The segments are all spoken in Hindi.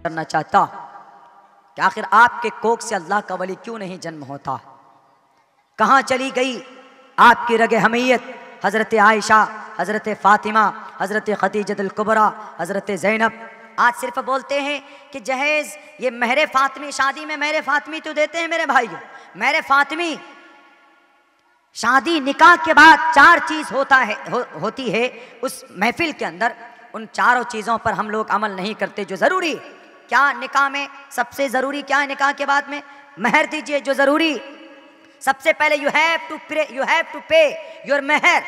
करना चाहता कि आखिर आपके कोख से अल्लाह का वली क्यों नहीं जन्म होता। कहाँ चली गई आपकी रगे हमीयत, हज़रत आयशा, हज़रत फ़ातिमा, हज़रत खदीजतुल कुबरा, हज़रत ज़ैनब। आज सिर्फ बोलते हैं कि जहेज़ ये महरे फ़ातिमी, शादी में महरे फ़ातिमी तो देते हैं मेरे भाइयों। महरे फ़ातिमी शादी निकाह के बाद 4 चीज़ होती है उस महफिल के अंदर। उन चारों चीज़ों पर हम लोग अमल नहीं करते जो ज़रूरी। क्या निकाह में सबसे ज़रूरी क्या है? निकाह के बाद में महर दीजिए जो ज़रूरी। सबसे पहले you have to pay your महर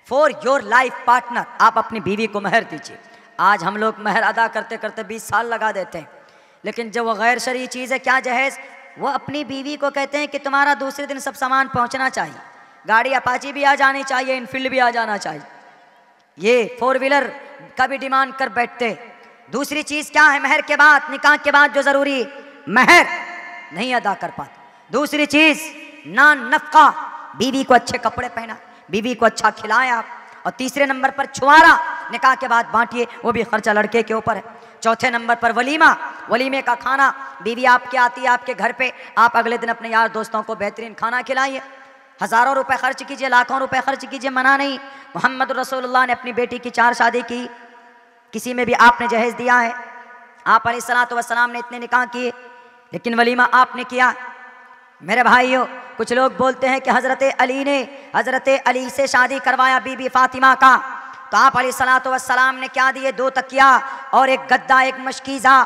फॉर योर लाइफ पार्टनर। आप अपनी बीवी को महर दीजिए। आज हम लोग महर अदा करते करते 20 साल लगा देते हैं, लेकिन जो वो गैर शरई चीज़ है क्या जहेज़, वो अपनी बीवी को कहते हैं कि तुम्हारा दूसरे दिन सब सामान पहुंचना चाहिए, गाड़ी अपाची भी आ जानी चाहिए, इनफील्ड भी आ जाना चाहिए। ये 4 व्हीलर का भी डिमांड कर बैठते। दूसरी चीज़ क्या है? महर के बाद, निकाह के बाद जो ज़रूरी महर नहीं अदा कर पाते। दूसरी चीज़ ना नफ़क़ा, बीवी को अच्छे कपड़े पहना, बीवी को अच्छा खिलाया। और तीसरे नंबर पर छुआरा, निकाह के बाद बांटिए, वो भी खर्चा लड़के के ऊपर है। चौथे नंबर पर वलीमा, वलीमे का खाना, बीवी आपके आती है आपके घर पे, आप अगले दिन अपने यार दोस्तों को बेहतरीन खाना खिलाइए। हज़ारों रुपए खर्च कीजिए, लाखों रुपए खर्च कीजिए, मना नहीं। मोहम्मद रसूलुल्लाह ने अपनी बेटी की 4 शादी की, किसी में भी आपने जहेज़ दिया है? आप अलैहिस्सलातु वस्सलाम ने इतने निकाह किए, लेकिन वलीमा आपने किया। मेरे भाइयों, कुछ लोग बोलते हैं कि हज़रत अली ने हज़रत अली से शादी करवाया बीबी फ़ातिमा का, तो आप अलैहिस्सलातु वस्सलाम ने क्या दिए? 2 तकिया और 1 गद्दा, 1 मशकीज़ा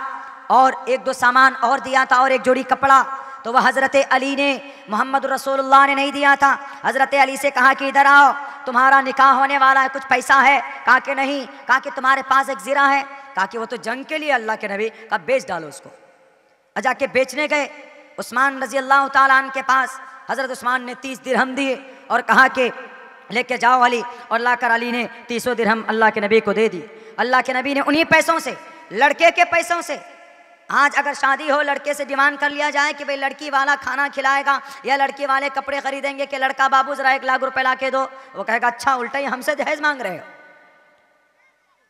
और 1-2 सामान और दिया था, और 1 जोड़ी कपड़ा। तो वह हज़रत अली ने, मोहम्मद रसूलुल्लाह ने नहीं दिया था। हज़रत अली से कहा कि इधर आओ, तुम्हारा निकाह होने वाला है, कुछ पैसा है? कहा कि नहीं। कहा कि तुम्हारे पास एक ज़िरा है? कहा कि वो तो जंग के लिए अल्लाह के नबी का, बेच डालो उसको। जाके बेचने गए उस्मान रज़ी अल्लाह ताला अन्हु के पास। हज़रत उस्मान ने 30 दिरहम दिए और कहा कि लेके जाओ अली, और लाकर अली ने 30 दिरहम अल्लाह के नबी को दे दी। अल्लाह के नबी ने उन्हीं पैसों से, लड़के के पैसों से, आज अगर शादी हो लड़के से डिमांड कर लिया जाए कि भाई लड़की वाला खाना खिलाएगा या लड़की वाले कपड़े खरीदेंगे, कि लड़का बाबू जरा 1 लाख रुपए ला के दो, वो कहेगा अच्छा उल्टा ही हमसे दहेज मांग रहे हो।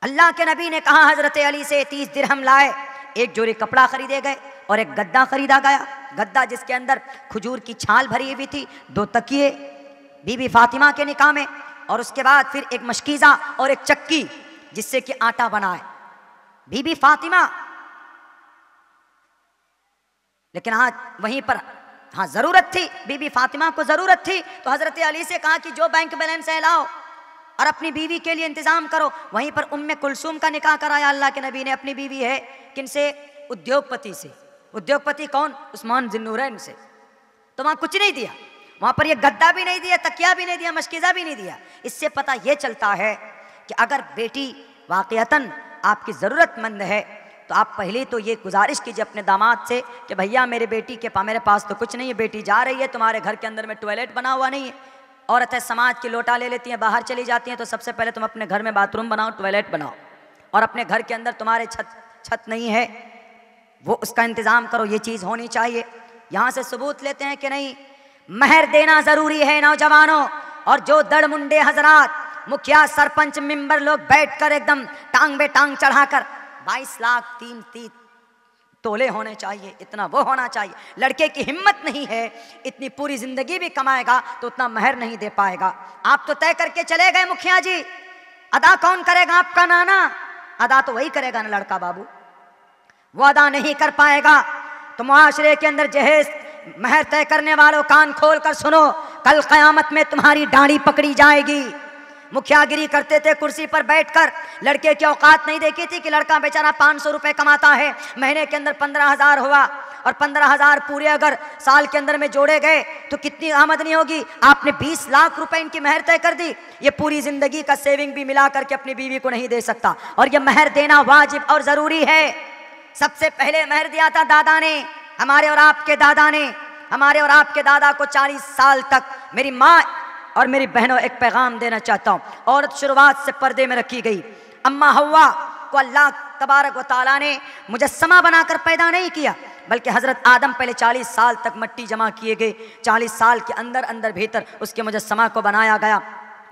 अल्लाह के नबी ने कहा हज़रत अली से 30 दिरहम लाए, 1 जोड़ी कपड़ा खरीदे गए और 1 गद्दा खरीदा गया। गद्दा जिसके अंदर खजूर की छाल भरी हुई थी, 2 तकिए बीबी फ़ातिमा के निकाह में, और उसके बाद फिर 1 मशकीज़ा और 1 चक्की जिससे कि आटा बनाए बीबी फ़ातिमा। लेकिन हाँ वहीं पर हाँ ज़रूरत थी, बीबी फ़ातिमा को ज़रूरत थी, तो हज़रत अली से कहा कि जो बैंक बैलेंस है लाओ और अपनी बीवी के लिए इंतज़ाम करो। वहीं पर उम्मे कुलसूम का निकाह कराया अल्लाह के नबी ने। अपनी बीवी है किनसे? उद्योगपति से। उद्योगपति कौन? उस्मान ज़ुन्नूरैन से। तो वहाँ कुछ नहीं दिया, वहाँ पर ये गद्दा भी नहीं दिया, तकिया भी नहीं दिया, मशकीज़ा भी नहीं दिया। इससे पता ये चलता है कि अगर बेटी वाक़ईतन आपकी ज़रूरतमंद है तो आप पहले तो ये गुजारिश कीजिए अपने दामाद से कि भैया मेरे बेटी के मेरे पास तो कुछ नहीं है, बेटी जा रही है, तुम्हारे घर के अंदर में टॉयलेट बना हुआ नहीं है। औरतें समाज की लोटा ले लेती हैं, बाहर चली जाती हैं, तो सबसे पहले तुम अपने घर में बाथरूम बनाओ, टॉयलेट बनाओ, और अपने घर के अंदर तुम्हारे छत नहीं है वो उसका इंतज़ाम करो। ये चीज़ होनी चाहिए। यहाँ से सबूत लेते हैं कि नहीं, महर देना ज़रूरी है नौजवानों। और जो दड़ मुंडे हजरात, मुखिया, सरपंच, मेंबर लोग बैठकर एकदम टांग बे टांग चढ़ाकर 22 लाख 3 तोले होने चाहिए, इतना वो होना चाहिए। लड़के की हिम्मत नहीं है, इतनी पूरी जिंदगी भी कमाएगा तो उतना महर नहीं दे पाएगा। आप तो तय करके चले गए मुखिया जी, अदा कौन करेगा? आपका नाना। अदा तो वही करेगा ना लड़का बाबू, वो अदा नहीं कर पाएगा। तो मुआशरे के अंदर जहेज महर तय करने वालों कान खोल कर सुनो, कल क़यामत में तुम्हारी डांडी पकड़ी जाएगी। मुखियागिरी करते थे कुर्सी पर बैठकर, लड़के की औकात नहीं देखी थी कि लड़का बेचारा 500 रुपए कमाता है, महीने के अंदर 15,000 हुआ, और 15,000 पूरे अगर साल के अंदर में जोड़े गए तो कितनी आमदनी होगी। आपने 20 लाख रुपए इनकी महर तय कर दी। ये पूरी जिंदगी का सेविंग भी मिला करके अपनी बीवी को नहीं दे सकता, और ये महर देना वाजिब और जरूरी है। सबसे पहले महर दिया था दादा ने, हमारे और आपके दादा ने। हमारे और आपके दादा को 40 साल तक, मेरी माँ और मेरी बहनों एक पैगाम देना चाहता हूँ, औरत शुरुआत से पर्दे में रखी गई। अम्मा हव्वा को अल्लाह तबारक व तआला ने मुजस्समा बनाकर पैदा नहीं किया, बल्कि हज़रत आदम पहले 40 साल तक मट्टी जमा किए गए, 40 साल के अंदर अंदर भीतर उसके मुजस्समा को बनाया गया।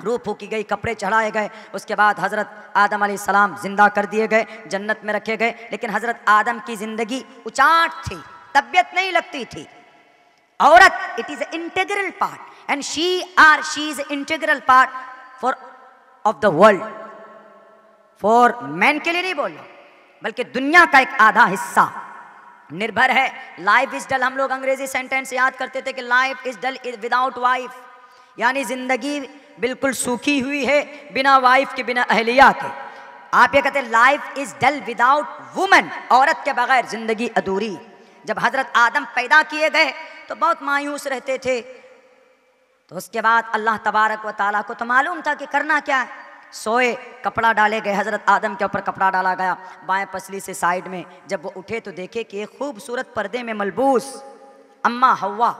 रूह फूकी गई, कपड़े चढ़ाए गए। उसके बाद हज़रत आदम अलैहिस्सलाम जिंदा कर दिए गए, जन्नत में रखे गए। लेकिन हज़रत आदम की ज़िंदगी उचाट थी, तबीयत नहीं लगती थी। औरत it is a integral part and she is integral part for of the world. For man के लिए नहीं बोल रहा, बल्कि दुनिया का एक आधा हिस्सा निर्भर है। लाइफ इज डल, हम लोग अंग्रेजी सेंटेंस याद करते थे कि life is dull without wife, यानी जिंदगी बिल्कुल सूखी हुई है बिना वाइफ के, बिना अहलिया के। आप ये कहते हैं life is dull without woman, औरत के बगैर जिंदगी अधूरी। जब हजरत आदम पैदा किए गए तो बहुत मायूस रहते थे, तो उसके बाद अल्लाह तबारक व ताला को तो मालूम था कि करना क्या है। सोए, कपड़ा डाले गए, हजरत आदम के ऊपर कपड़ा डाला गया बाएं पसली से साइड में। जब वो उठे तो देखे कि एक खूबसूरत पर्दे में मलबूस अम्मा हव्वा,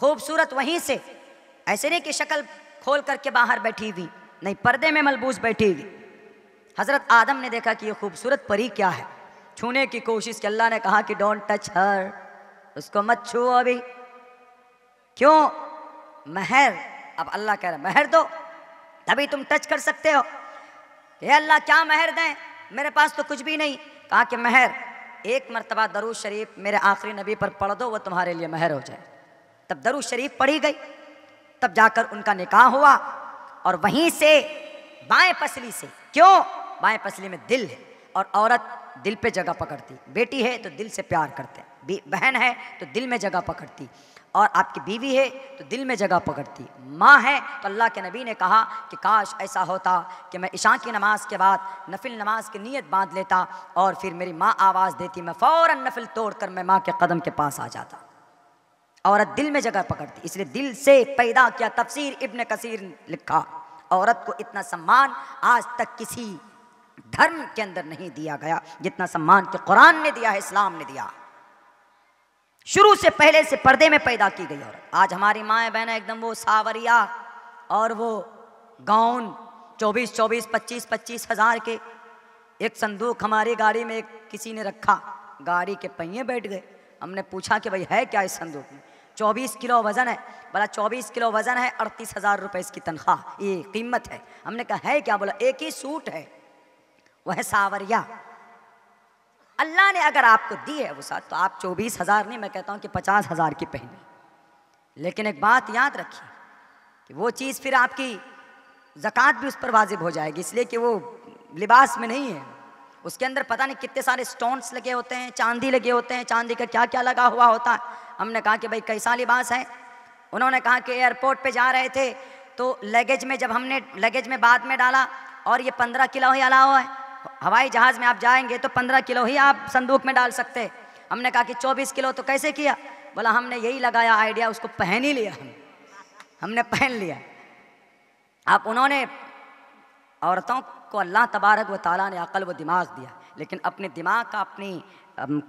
खूबसूरत वहीं से, ऐसे नहीं कि शक्ल खोल करके बाहर बैठी हुई, नहीं, पर्दे में मलबूस बैठी हुई। हजरत आदम ने देखा कि ये खूबसूरत परी क्या है, छूने की कोशिश की। अल्लाह ने कहा कि डोंट टच हर, उसको मत छुओ अभी। क्यों? महर। अब अल्लाह कह रहा है महर दो तभी तुम टच कर सकते हो। ये अल्लाह क्या महर दें, मेरे पास तो कुछ भी नहीं। कहा कि महर, एक मरतबा दरूद शरीफ मेरे आखिरी नबी पर पढ़ दो, वो तुम्हारे लिए महर हो जाए। तब दरूद शरीफ पढ़ी गई, तब जाकर उनका निकाह हुआ। और वहीं से बाएं पसली से, क्यों? बाएं पसली में दिल है और औरत दिल पे जगह पकड़ती। बेटी है तो दिल से प्यार करते, बहन है तो दिल में जगह पकड़ती, और आपकी बीवी है तो दिल में जगह पकड़ती। माँ है तो अल्लाह के नबी ने कहा कि काश ऐसा होता कि मैं इशा की नमाज के बाद नफिल नमाज की नीयत बांध लेता और फिर मेरी माँ आवाज़ देती, मैं फ़ौरन नफिल तोड़कर मैं माँ के कदम के पास आ जाता। औरत दिल में जगह पकड़ती, इसलिए दिल से पैदा किया। तफसीर इब्न कसीर लिखा, औरत को इतना सम्मान आज तक किसी धर्म के अंदर नहीं दिया गया जितना सम्मान के कुरान ने दिया है, इस्लाम ने दिया। शुरू से पहले से पर्दे में पैदा की गई औरत। आज हमारी माएँ बहनें एकदम वो सावरिया और वो गाउन 24-24, 25-25 हज़ार के। एक संदूक हमारी गाड़ी में किसी ने रखा, गाड़ी के पहिए बैठ गए। हमने पूछा कि भाई है क्या इस संदूक में? 24 किलो वज़न है। बोला 24 किलो वज़न है, 38,000 रुपये इसकी तनख्वाह, ये कीमत है। हमने कहा है क्या? बोला एक ही सूट है, वह सावरिया। अल्लाह ने अगर आपको दी है वो साथ, तो आप 24,000 नहीं, मैं कहता हूँ कि 50,000 की पहनी। लेकिन एक बात याद रखिए कि वो चीज़ फिर आपकी ज़कात भी उस पर वाजिब हो जाएगी, इसलिए कि वो लिबास में नहीं है। उसके अंदर पता नहीं कितने सारे स्टोन्स लगे होते हैं, चांदी लगे होते हैं, चांदी का क्या क्या लगा हुआ होता है। हमने कहा कि भाई कैसा लिबास है? उन्होंने कहा कि एयरपोर्ट पे जा रहे थे तो लगेज में, जब हमने लगेज में बाद में डाला और ये 15 किलो ही अलावा है, हवाई जहाज़ में आप जाएंगे तो 15 किलो ही आप संदूक में डाल सकते। हमने कहा कि 24 किलो तो कैसे किया? बोला हमने यही लगाया आइडिया, उसको पहन ही लिया, हमने पहन लिया। आप उन्होंने औरतों को अल्लाह तबारक व ताला ने अक़ल व दिमाग दिया, लेकिन अपने दिमाग का, अपनी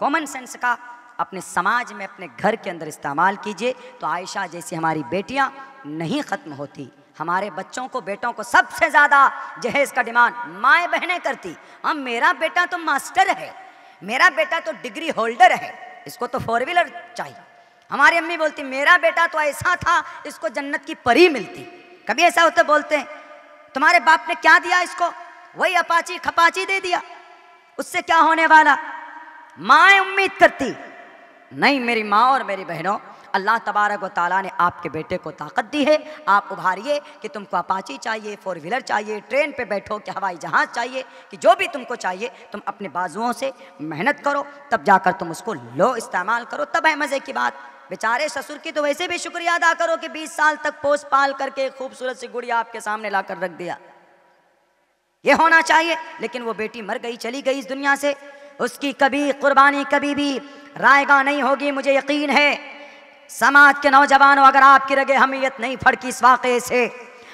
कॉमन सेंस का अपने समाज में, अपने घर के अंदर इस्तेमाल कीजिए। तो आयशा जैसी हमारी बेटियां नहीं ख़त्म होती। हमारे बच्चों को, बेटों को सबसे ज़्यादा जहेज़ का डिमांड माएँ बहनें करती। हम, मेरा बेटा तो मास्टर है, मेरा बेटा तो डिग्री होल्डर है, इसको तो 4 व्हीलर चाहिए। हमारी अम्मी बोलती मेरा बेटा तो ऐसा था, इसको जन्नत की परी मिलती। कभी ऐसा होता? बोलते हैं तुम्हारे बाप ने क्या दिया इसको? वही अपाची खपाची दे दिया, उससे क्या होने वाला? माँ उम्मीद करती नहीं, मेरी माँ और मेरी बहनों, अल्लाह तबारक व ताला ने आपके बेटे को ताकत दी है। आप उभारिए कि तुमको अपाची चाहिए, 4 व्हीलर चाहिए, ट्रेन पे बैठो कि हवाई जहाज़ चाहिए, कि जो भी तुमको चाहिए तुम अपने बाजुओं से मेहनत करो, तब जाकर तुम उसको लो, इस्तेमाल करो, तब है मज़े की बात। बेचारे ससुर की तो वैसे भी शुक्रिया अदा करो कि 20 साल तक पोस पाल करके खूबसूरत सी गुड़िया आपके सामने ला कर रख दिया, ये होना चाहिए। लेकिन वो बेटी मर गई, चली गई इस दुनिया से, उसकी कभी कुर्बानी कभी भी रायगा नहीं होगी। मुझे यकीन है समाज के नौजवानों, अगर आपकी रगे हमीयत नहीं फड़की इस वाक़े से,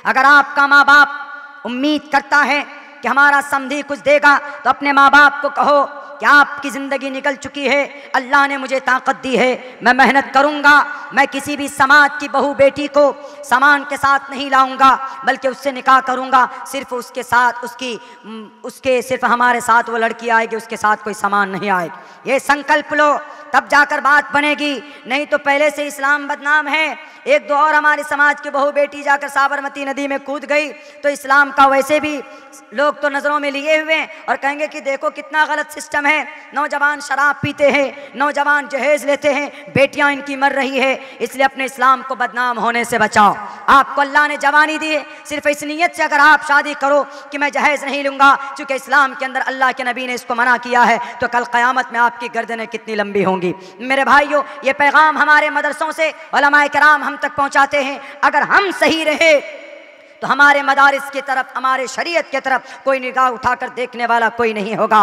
अगर आपका माँ बाप उम्मीद करता है कि हमारा समधी कुछ देगा, तो अपने माँ बाप को कहो क्या आपकी ज़िंदगी निकल चुकी है, अल्लाह ने मुझे ताकत दी है, मैं मेहनत करूँगा, मैं किसी भी समाज की बहू बेटी को सामान के साथ नहीं लाऊंगा, बल्कि उससे निकाह करूँगा, सिर्फ उसके साथ उसके सिर्फ हमारे साथ वो लड़की आएगी, उसके साथ कोई सामान नहीं आएगी। ये संकल्प लो, तब जाकर बात बनेगी। नहीं तो पहले से इस्लाम बदनाम है। एक दो और हमारे समाज की बहू बेटी जाकर साबरमती नदी में कूद गई तो इस्लाम का वैसे भी लोग तो नज़रों में लिए हुए हैं और कहेंगे कि देखो कितना गलत सिस्टम है। नौजवान शराब पीते हैं, नौजवान जहेज लेते हैं, बेटियां इनकी मर रही है। इसलिए अपने इस्लाम को बदनाम होने से बचाओ। आपको अल्लाह ने जवानी दी है, सिर्फ इस नीयत से अगर आप शादी करो कि मैं जहेज नहीं लूँगा, चूँकि इस्लाम के अंदर अल्लाह के नबी ने इसको मना किया है, तो कल क़यामत में आपकी गर्दनें कितनी लंबी होंगी। मेरे भाइयों, ये पैगाम हमारे मदरसों से उलमाए किराम हम तक पहुँचाते हैं। अगर हम सही रहे तो हमारे मदारिस की तरफ, हमारे शरीयत की तरफ कोई निगाह उठाकर देखने वाला कोई नहीं होगा।